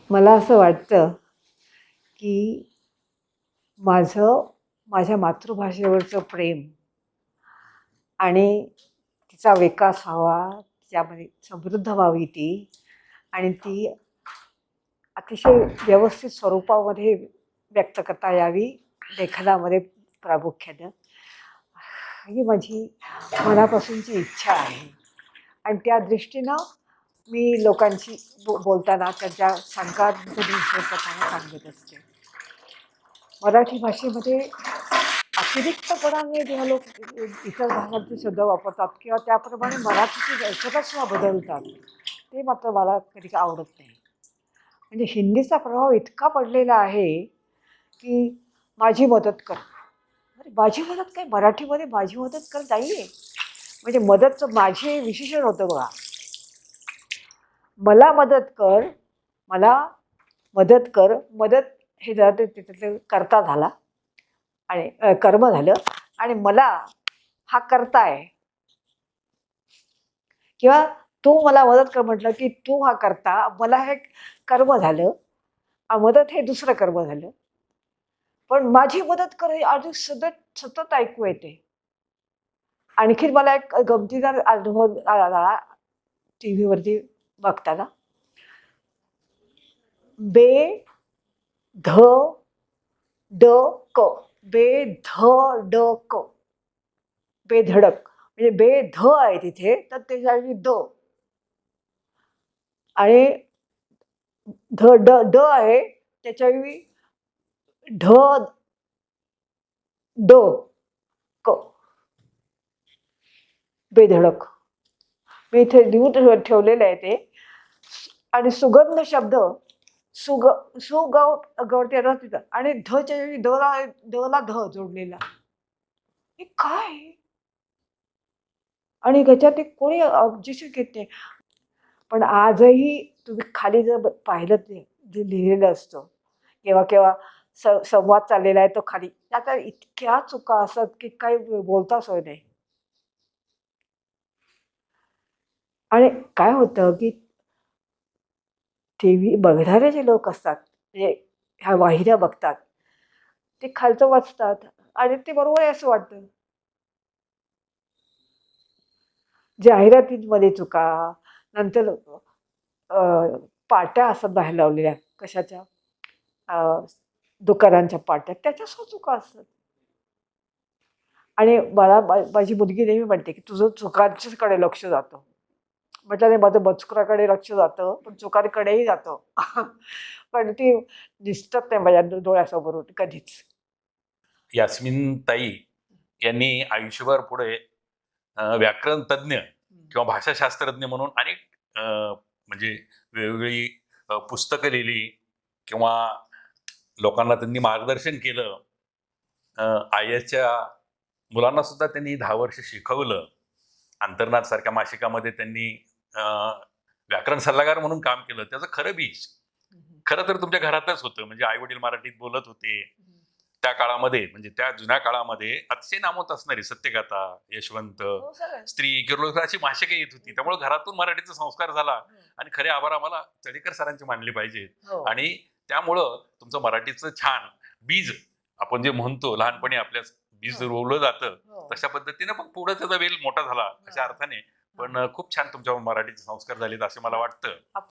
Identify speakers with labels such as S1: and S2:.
S1: मला असं वाटतं, की माझ्या मातृभाषेवरचं प्रेम आणि तिचा विकास व्हावा, त्यामध्ये समृद्ध व्हावी ती आणि ती अतिशय व्यवस्थित स्वरूपामध्ये व्यक्त करता यावी लेखनामध्ये प्रामुख्यानं. ही माझी मनापासूनची इच्छा आहे आणि त्या दृष्टीनं मी लोकांशी बोलताना त्यांच्या शंका दूर करताना सांगत असते. मराठी भाषेमध्ये अतिरिक्तपणाने जेव्हा लोक इतर भागातले शब्द वापरतात किंवा त्याप्रमाणे मराठीची रचनासुद्धा बदलतात, ते मात्र मला कधी आवडत नाही. म्हणजे हिंदीचा प्रभाव इतका पडलेला आहे की माझी मदत कर. अरे माझी मदत काय, मराठीमध्ये माझी मदत कर नाही आहे. म्हणजे मदतचं माझी हे विशेषण होतं बघा. मला मदत कर, मला मदत कर. मदत हे जरा तिथलं कर्ता झाला आणि कर्म झालं आणि मला हा कर्ता आहे. किंवा तू मला मदत कर म्हटलं की तू हा कर्ता, मला हे कर्म झालं, मदत हे दुसरं कर्म झालं. पण माझी मदत कर हे आधी सतत सतत ऐकू येते. आणखीन मला एक गमतीदार अनुभव आला टी व्हीवरती बघताना. बे ध ड क बेधडक, बेधडक म्हणजे बे ध आहे तिथे, तर त्याच्याऐवजी द आणि ध ड ड आहे त्याच्याऐवजी ढ ड क, बेधडक. मी इथे लिहून ठेवलेलं आहे ते. आणि सुगंध शब्द सुग सुग गवते तिथं आणि धच्या ऐवजी द ला ध जोडलेला. हे काय? आणि त्याच्यात एक कोणी ऑब्जेक्शन घेत नाही. पण आजही तुम्ही खाली जर पाहिलं ते जे लिहिलेलं असतं, केव्हा केव्हा संवाद चाललेला आहे तो खाली, त्यात इतक्या चुका असतात की काही बोलता सोय नाही. आणि काय होतं की टी व्ही बघणारे जे लोक असतात, म्हणजे ह्या वाहिन्या बघतात, ते खालचं वाचतात आणि ते बरोबर आहे असं वाटतं. जाहिरातींमध्ये चुका, नंतर पाट्या असतात बाहेर लावलेल्या कशाच्या, दुकानांच्या पाट्या, त्याच्यासुद्धा चुका असतात. आणि मला माझी मुलगी नेहमी म्हणते की तुझं चुकांच्याकडे लक्ष जातं. म्हटलं नाही, माझं मजकुराकडे लक्ष जातं पण चुकांकडेही जातं. पण ती दिसतात नाही माझ्या डोळ्यासमोरून कधीच.
S2: यास्मिन ताई यांनी आयुष्यभर पुढे व्याकरण तज्ञ किंवा भाषाशास्त्रज्ञ म्हणून अनेक म्हणजे वेगवेगळी पुस्तकं लिहिली किंवा लोकांना त्यांनी मार्गदर्शन केलं. IASच्या मुलांना सुद्धा त्यांनी 10 वर्ष शिकवलं. अंतर्नाद सारख्या मासिकामध्ये त्यांनी व्याकरण सल्लागार म्हणून काम केलं. त्याचं खरं बीज खरं तर तुमच्या घरातच होतं. म्हणजे आई वडील मराठीत बोलत होते. त्या काळामध्ये म्हणजे त्या जुन्या काळामध्ये अतिशय नामवंत असणारी सत्यगाथा, यशवंत, स्त्री, किर्लोस्कर अशी मासिकं येत होती. त्यामुळे घरातून मराठीचा संस्कार झाला आणि खरे आभार आम्हाला चडेकर सरांचे मानले पाहिजेत. आणि त्यामुळं तुमचं मराठीचं छान बीज आपण जे म्हणतो लहानपणी आपल्या बीज रोवलं जातं तशा पद्धतीने मग पुढे त्याचा वेल मोठा झाला अशा अर्थाने. पण खूप छान तुमच्या मराठीचे संस्कार झालेत असे मला वाटतं.